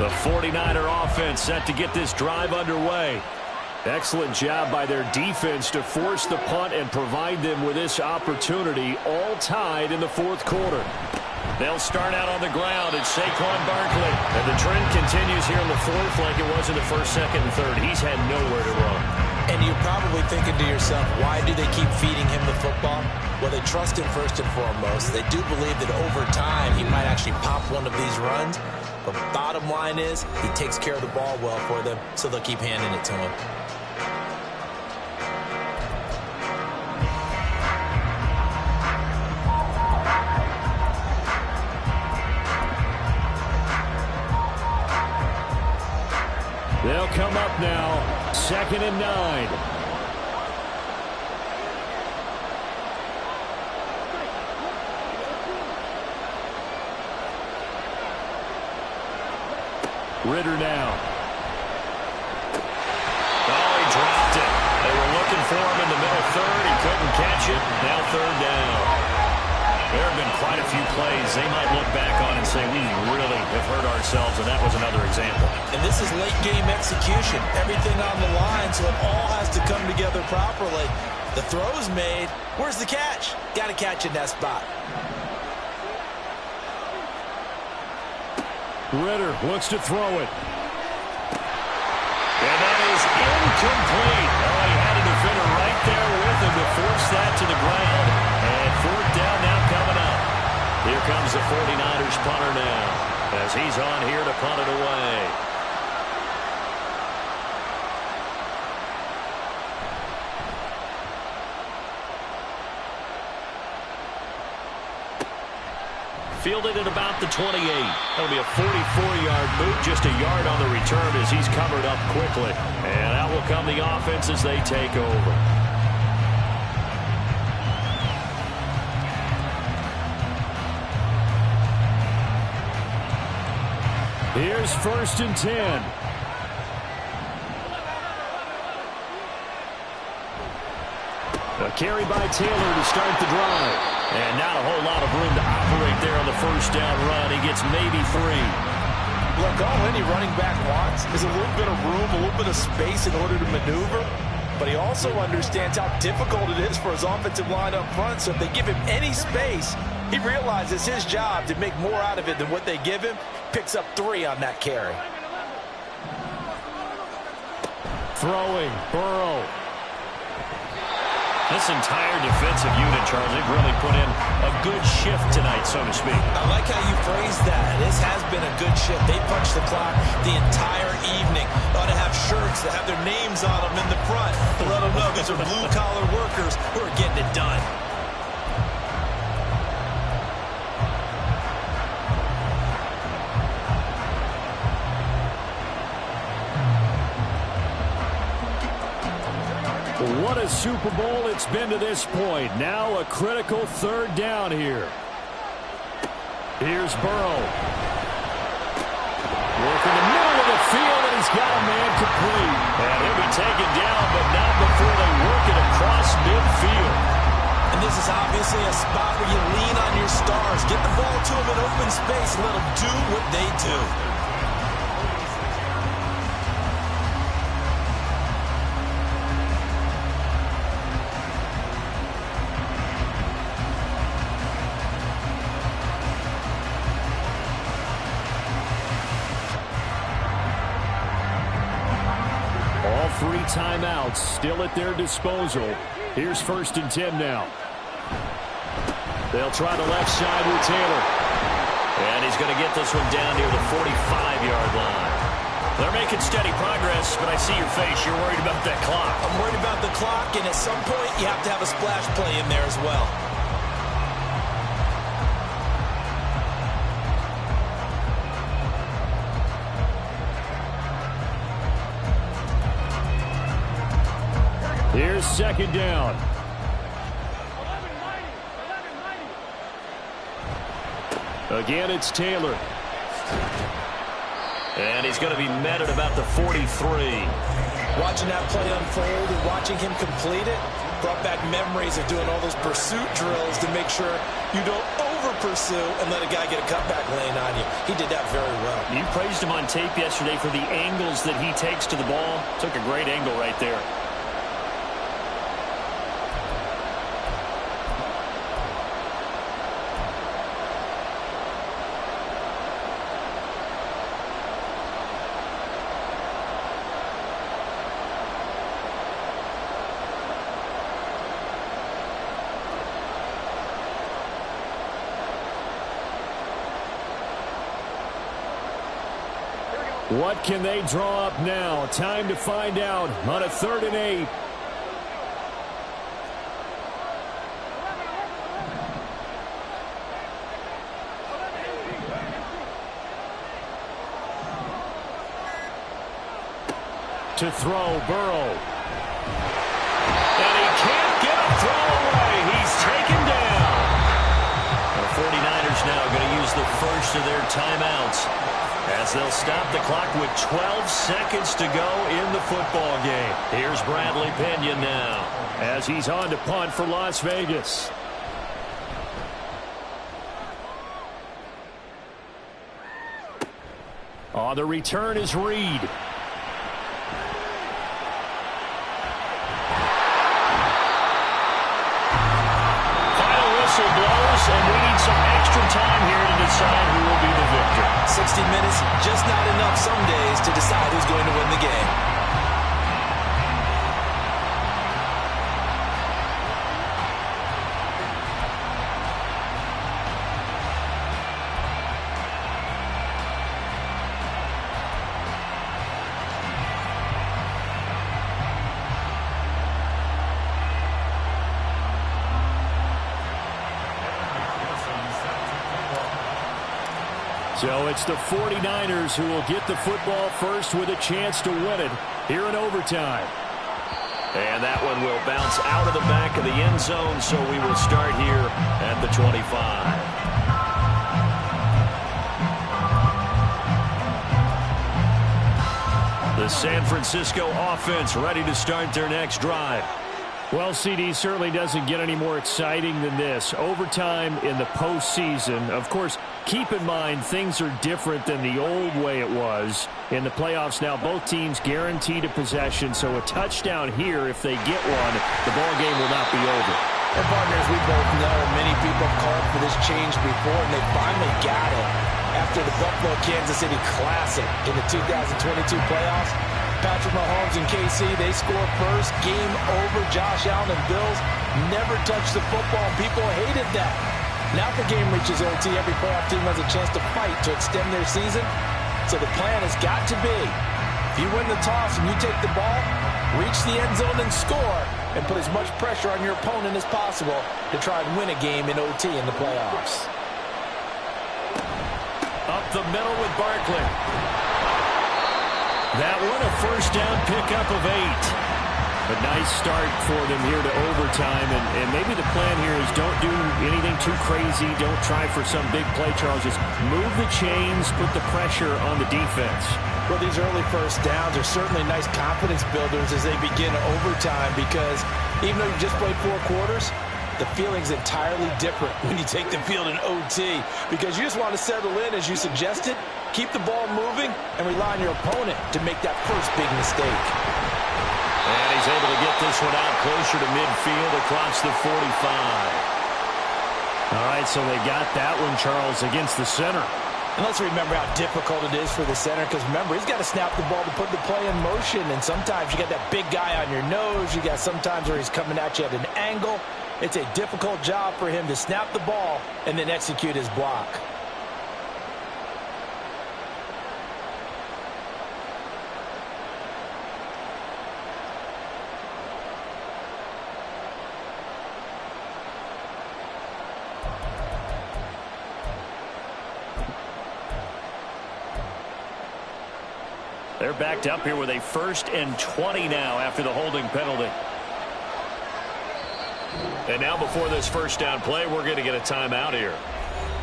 The 49er offense set to get this drive underway. Excellent job by their defense to force the punt and provide them with this opportunity, all tied in the fourth quarter. They'll start out on the ground. It's Saquon Barkley. And the trend continues here in the fourth like it was in the first, second, and third. He's had nowhere to run. And you're probably thinking to yourself, why do they keep feeding him the football? Well, they trust him first and foremost. They do believe that over time he might actually pop one of these runs. But bottom line is he takes care of the ball well for them, so they'll keep handing it to him. They'll come up now, 2nd and 9. Ridder now. Oh, he dropped it. They were looking for him in the middle third. He couldn't catch it. Now 3rd down. There have been quite a few plays they might look back on and say, we really have hurt ourselves, and that was another example. And this is late-game execution. Everything on the line, so it all has to come together properly. The throw's made. Where's the catch? Got to catch in that spot. Ridder looks to throw it. And that is incomplete. Oh, he had a defender right there with him to force that to the ground. And 4th down now coming up. Here comes the 49ers punter now as he's on here to punt it away. Fielded at about the 28. That'll be a 44-yard boot, just a yard on the return as he's covered up quickly. And out will come the offense as they take over. Here's 1st and 10. A carry by Taylor to start the drive. And not a whole lot of room to operate there on the 1st down run. He gets maybe 3. Look, all any running back wants is a little bit of room, a little bit of space in order to maneuver. But he also understands how difficult it is for his offensive line up front. So if they give him any space, he realizes his job to make more out of it than what they give him. Picks up 3 on that carry. Throwing, Burrow. This entire defensive unit, Charles, they've really put in a good shift tonight, so to speak. I like how you phrased that. This has been a good shift. They punched the clock the entire evening. They ought to have shirts that have their names on them in the front to let them know these are blue-collar workers who are getting it done. What a Super Bowl it's been to this point. Now a critical 3rd down here. Here's Burrow. Working the middle of the field, and he's got a man complete. And he'll be taken down, but not before they work it across midfield. And this is obviously a spot where you lean on your stars. Get the ball to them in open space. Let them do what they do. All 3 timeouts still at their disposal. Here's 1st and 10 now. They'll try the left side with Taylor. And he's going to get this one down near the 45-yard line. They're making steady progress, but I see your face. You're worried about that clock. I'm worried about the clock, and at some point you have to have a splash play in there as well. Here's 2nd down. Again, it's Taylor. And he's going to be met at about the 43. Watching that play unfold and watching him complete it brought back memories of doing all those pursuit drills to make sure you don't pursue and let a guy get a cutback lane on you. He did that very well. You praised him on tape yesterday for the angles that he takes to the ball. Took a great angle right there. What can they draw up now? Time to find out on a 3rd and 8. To throw, Burrow. And he can't get a throw away. He's taken down. The 49ers now going to use the first of their timeouts, as they'll stop the clock with 12 seconds to go in the football game. Here's Bradley Pinion now, as he's on to punt for Las Vegas. On the return is Reed. Final whistle blows, and we need some extra time here to decide who will be the victor. 60 minutes, just not enough some days to decide who's going to win the game. So it's the 49ers who will get the football first with a chance to win it here in overtime. And that one will bounce out of the back of the end zone, so we will start here at the 25. The San Francisco offense ready to start their next drive. Well, CD, certainly doesn't get any more exciting than this. Overtime in the postseason. Of course, keep in mind things are different than the old way it was. In the playoffs now, both teams guaranteed a possession, so a touchdown here, if they get one, the ball game will not be over. And partners, we both know many people have called for this change before, and they finally got it after the Buffalo-Kansas City Classic in the 2022 playoffs. Patrick Mahomes and KC, they score first. Game over. Josh Allen and Bills never touched the football. People hated that. Now if the game reaches OT, every playoff team has a chance to fight to extend their season. So the plan has got to be, if you win the toss and you take the ball, reach the end zone and score, and put as much pressure on your opponent as possible to try and win a game in OT in the playoffs. Up the middle with Barkley. That one a first down pickup of 8. A nice start for them here to overtime, and maybe the plan here is don't do anything too crazy. Don't try for some big play, Charles. Just move the chains, put the pressure on the defense. Well, these early first downs are certainly nice confidence builders as they begin overtime, because even though you've just played 4 quarters, the feeling's entirely different when you take the field in OT, because you just want to settle in, as you suggested, keep the ball moving, and rely on your opponent to make that first big mistake. And he's able to get this one out closer to midfield across the 45. All right, so they got that one, Charles, against the center. And let's remember how difficult it is for the center, because remember, he's got to snap the ball to put the play in motion, and sometimes you got that big guy on your nose. You got sometimes where he's coming at you at an angle. It's a difficult job for him to snap the ball and then execute his block. They're backed up here with a 1st and 20 now after the holding penalty. And now before this first down play, we're going to get a timeout here.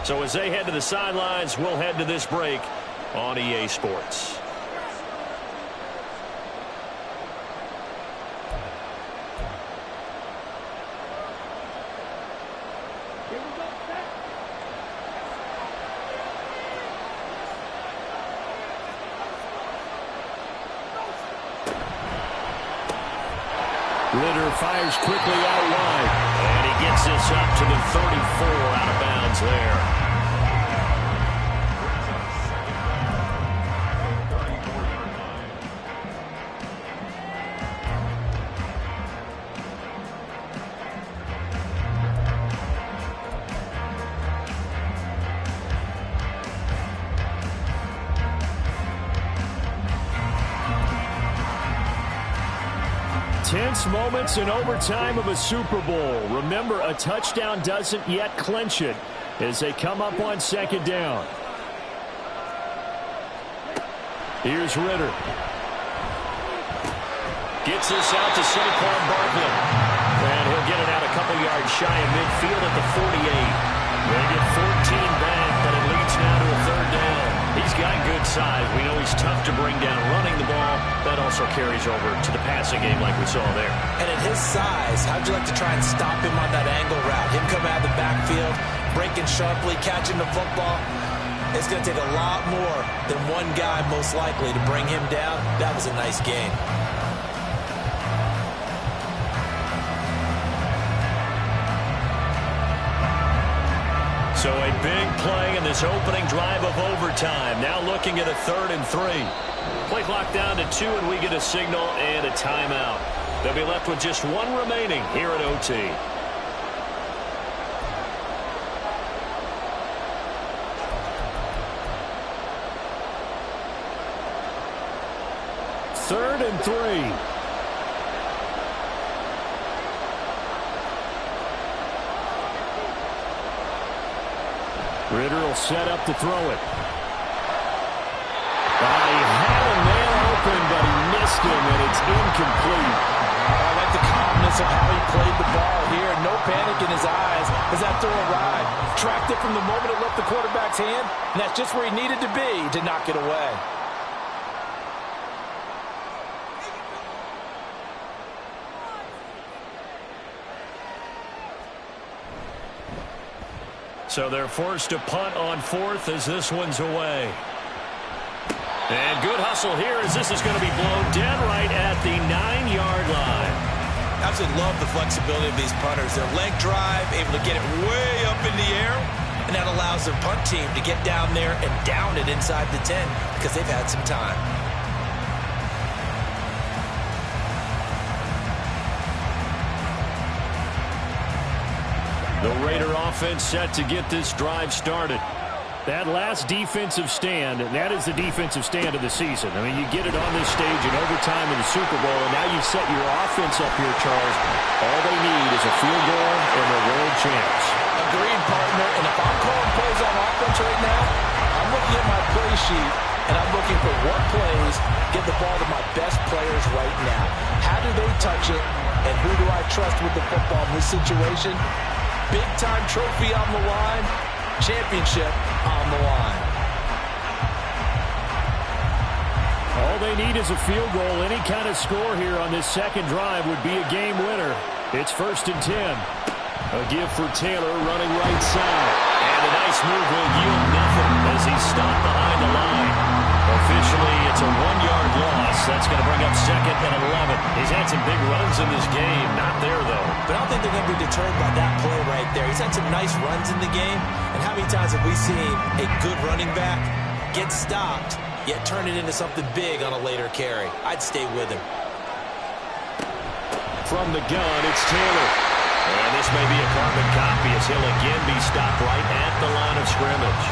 So as they head to the sidelines, we'll head to this break on EA Sports. Ritter fires quickly out wide. And he gets this up to the 34 out of bounds there. Tense moments in overtime of a Super Bowl. Remember, a touchdown doesn't yet clinch it as they come up on second down. Here's Ritter. Gets this out to Saquon Barkley. And he'll get it out a couple yards shy of midfield at the 48. They get 14 back, but it leads now to a third down. He's got good size. We know he's tough to bring down running the ball. That also carries over to the passing game like we saw there. And at his size, how'd you like to try and stop him on that angle route? Him come out of the backfield, breaking sharply, catching the football. It's going to take a lot more than one guy most likely to bring him down. That was a nice game. So a big play in this opening drive of overtime. Now looking at a 3rd and 3. Play clock down to 2, and we get a signal and a timeout. They'll be left with just one remaining here at OT. Third and 3. Ritter will set up to throw it. He had a man open, but he missed him, and it's incomplete. I like the calmness of how he played the ball here. No panic in his eyes as that throw arrived. Tracked it from the moment it left the quarterback's hand, and that's just where he needed to be to knock it away. So they're forced to punt on 4th as this one's away. And good hustle here as this is going to be blown dead right at the 9-yard line. Absolutely love the flexibility of these punters. Their leg drive, able to get it way up in the air, and that allows their punt team to get down there and down it inside the 10 because they've had some time. The Raider offense set to get this drive started. That last defensive stand, and that is the defensive stand of the season. I mean, you get it on this stage in overtime in the Super Bowl, and now you set your offense up here, Charles. All they need is a field goal, and they're world champs. Agreed, partner. And if I'm calling plays on offense right now, I'm looking at my play sheet, and I'm looking for what plays get the ball to my best players right now. How do they touch it, and who do I trust with the football in this situation? Big-time trophy on the line, championship on the line. All they need is a field goal. Any kind of score here on this second drive would be a game winner. It's 1st and 10. A give for Taylor running right side. And a nice move will yield nothing as he's stopped behind the line. Officially, it's a 1-yard loss. That's going to bring up 2nd and 11. He's had some big runs in this game. Not there, though. But I don't think they're going to be deterred by that play right there. He's had some nice runs in the game. And how many times have we seen a good running back get stopped, yet turn it into something big on a later carry? I'd stay with him. From the gun, it's Taylor. And this may be a carbon copy as he'll again be stopped right at the line of scrimmage.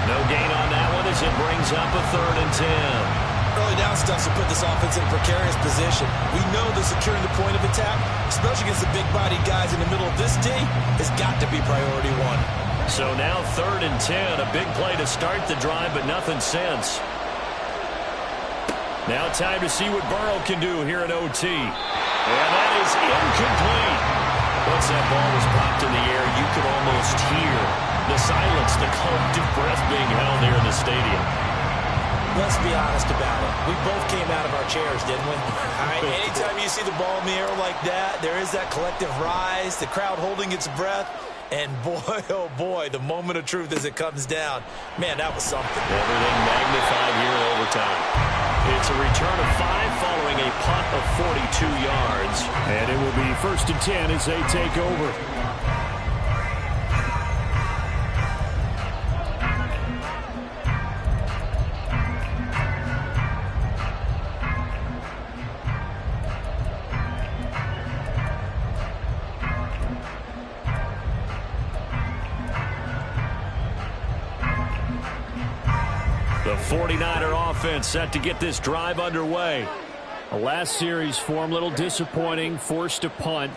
No gain on that one as it brings up a 3rd and 10. Early down stuff to put this offense in a precarious position. We know that securing the point of attack, especially against the big-bodied guys in the middle of this D, has got to be priority 1. So now 3rd and 10, a big play to start the drive, but nothing since. Now time to see what Burrow can do here at OT. And that is incomplete. Once that ball was popped in the air, you could almost hear the silence, the collective breath being held here in the stadium. Let's be honest about it. We both came out of our chairs, didn't we? All right, anytime you see the ball in the air like that, there is that collective rise, the crowd holding its breath, and boy, oh boy, the moment of truth as it comes down. Man, that was something. Everything magnified here in overtime. It's a return of 5 following a punt of 42 yards. And it will be 1st and 10 as they take over. The 49er offense set to get this drive underway. The last series form a little disappointing, forced to punt.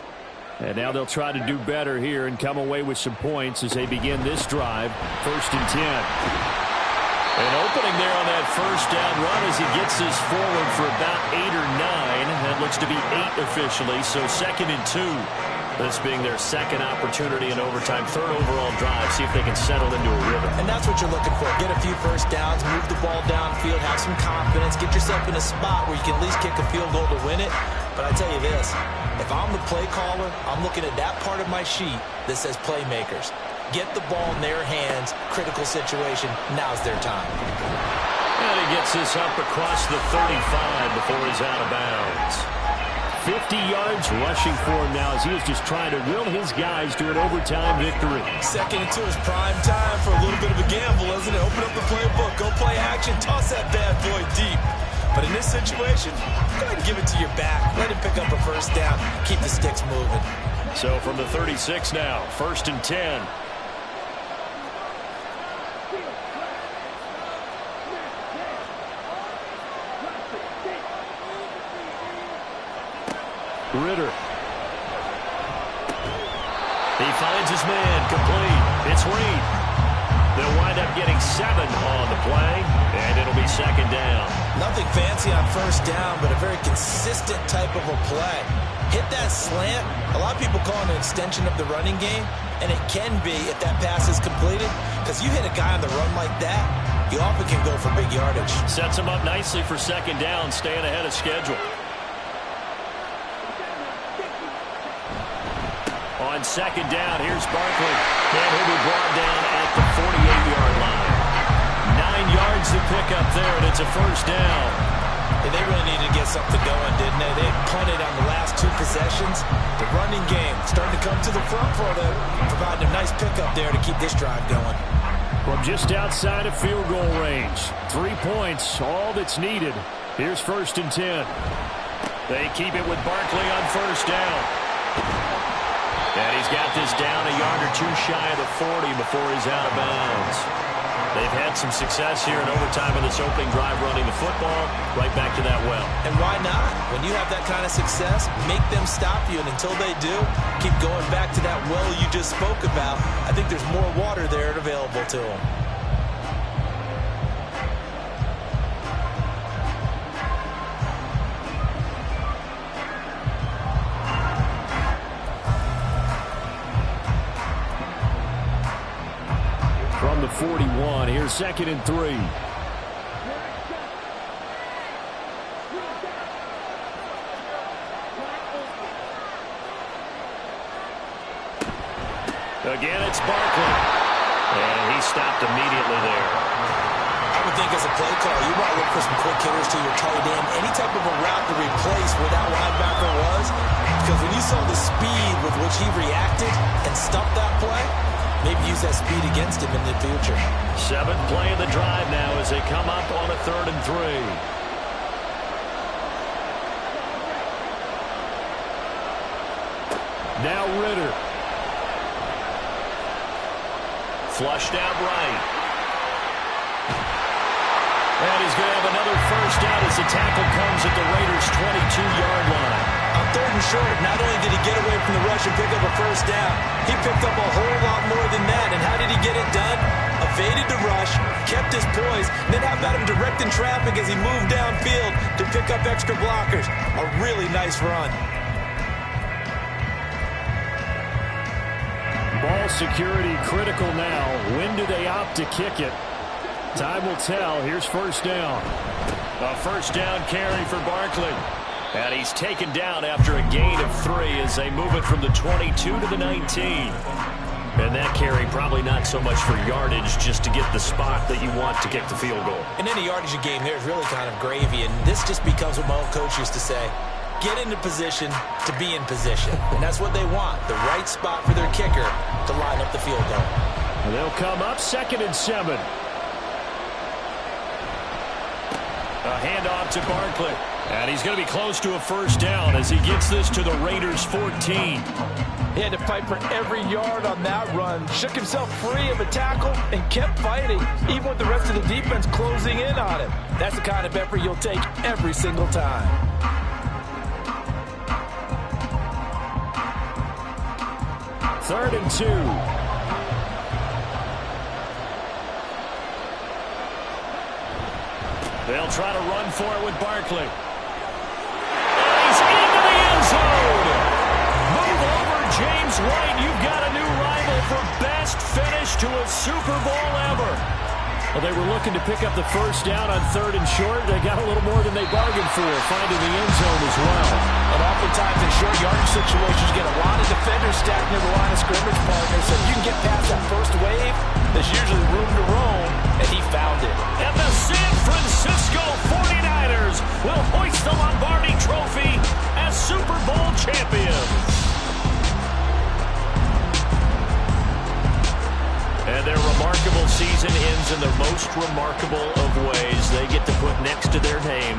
And now they'll try to do better here and come away with some points as they begin this drive. 1st and 10. An opening there on that first down run as he gets this forward for about 8 or 9. That looks to be 8 officially, so 2nd and 2. This being their second opportunity in overtime, 3rd overall drive, see if they can settle into a rhythm. And that's what you're looking for. Get a few first downs, move the ball downfield, have some confidence, get yourself in a spot where you can at least kick a field goal to win it. But I tell you this, if I'm the play caller, I'm looking at that part of my sheet that says playmakers. Get the ball in their hands, critical situation, now's their time. And he gets this up across the 35 before he's out of bounds. 50 yards rushing for him now as he is just trying to will his guys to an overtime victory. 2nd and 2 is prime time for a little bit of a gamble, isn't it? Open up the playbook, go play action, toss that bad boy deep. But in this situation, go ahead and give it to your back. Let him pick up a first down, keep the sticks moving. So from the 36 now, 1st and 10. Ridder. He finds his man, complete. It's Reed. They'll wind up getting 7 on the play, and it'll be 2nd down. Nothing fancy on first down, but a very consistent type of a play. Hit that slant. A lot of people call it an extension of the running game, and it can be if that pass is completed, because you hit a guy on the run like that, you often can go for big yardage. Sets him up nicely for 2nd down, staying ahead of schedule. On 2nd down, here's Barkley. And he'll be brought down at the 48-yard line. 9 yards to pick up there, and it's a 1st down. And they really needed to get something going, didn't they? They punted on the last 2 possessions. The running game starting to come to the front for them, providing a nice pickup there to keep this drive going. From just outside of field goal range, 3 points, all that's needed. Here's 1st and 10. They keep it with Barkley on 1st down. And he's got this down a yard or 2 shy of the 40 before he's out of bounds. They've had some success here in overtime in this opening drive running the football. Right back to that well. And why not? When you have that kind of success, make them stop you. And until they do, keep going back to that well you just spoke about. I think there's more water there available to them. From the 41, here's 2nd and 3. Again, it's Barkley. And he stopped immediately there. I would think as a play call, you want to look for some quick hitters to your tight end. Any type of a route to replace where that linebacker was. Because when you saw the speed with which he reacted and stuffed that play, maybe use that speed against him in the future. 7th play of the drive now as they come up on a 3rd and 3. Now Ridder. Flushed out right. And he's going to have another 1st down as the tackle comes at the Raiders' 22-yard line. On 3rd and short, not only did he get away from the rush and pick up a 1st down, he picked up a whole lot more than that. And how did he get it done? Evaded the rush, kept his poise, and then how about him directing traffic as he moved downfield to pick up extra blockers? A really nice run. Ball security critical now. When do they opt to kick it? Time will tell. Here's 1st down. A 1st down carry for Barkley. And he's taken down after a gain of 3 as they move it from the 22 to the 19. And that carry probably not so much for yardage, just to get the spot that you want to kick the field goal. And any yardage you game here is really kind of gravy, and this just becomes what my old coach used to say. Get into position to be in position. And that's what they want, the right spot for their kicker to line up the field goal. And they'll come up 2nd and 7. A handoff to Barkley. And he's going to be close to a first down as he gets this to the Raiders' 14. He had to fight for every yard on that run. Shook himself free of a tackle and kept fighting, even with the rest of the defense closing in on him. That's the kind of effort you'll take every single time. Third and 2. They'll try to run for it with Barkley. And he's into the end zone. Move over, James White. You've got a new rival for best finish to a Super Bowl ever. Well, they were looking to pick up the first down on 3rd and short. They got a little more than they bargained for, finding the end zone as well. And oftentimes in short yardage situations, you get a lot of defenders stacked near the line of scrimmage partners. So if you can get past that first wave, there's usually room to roam, and he found it. And the San Francisco 49ers will hoist the Lombardi Trophy as Super Bowl champions. And their remarkable season ends in the most remarkable of ways. They get to put next to their name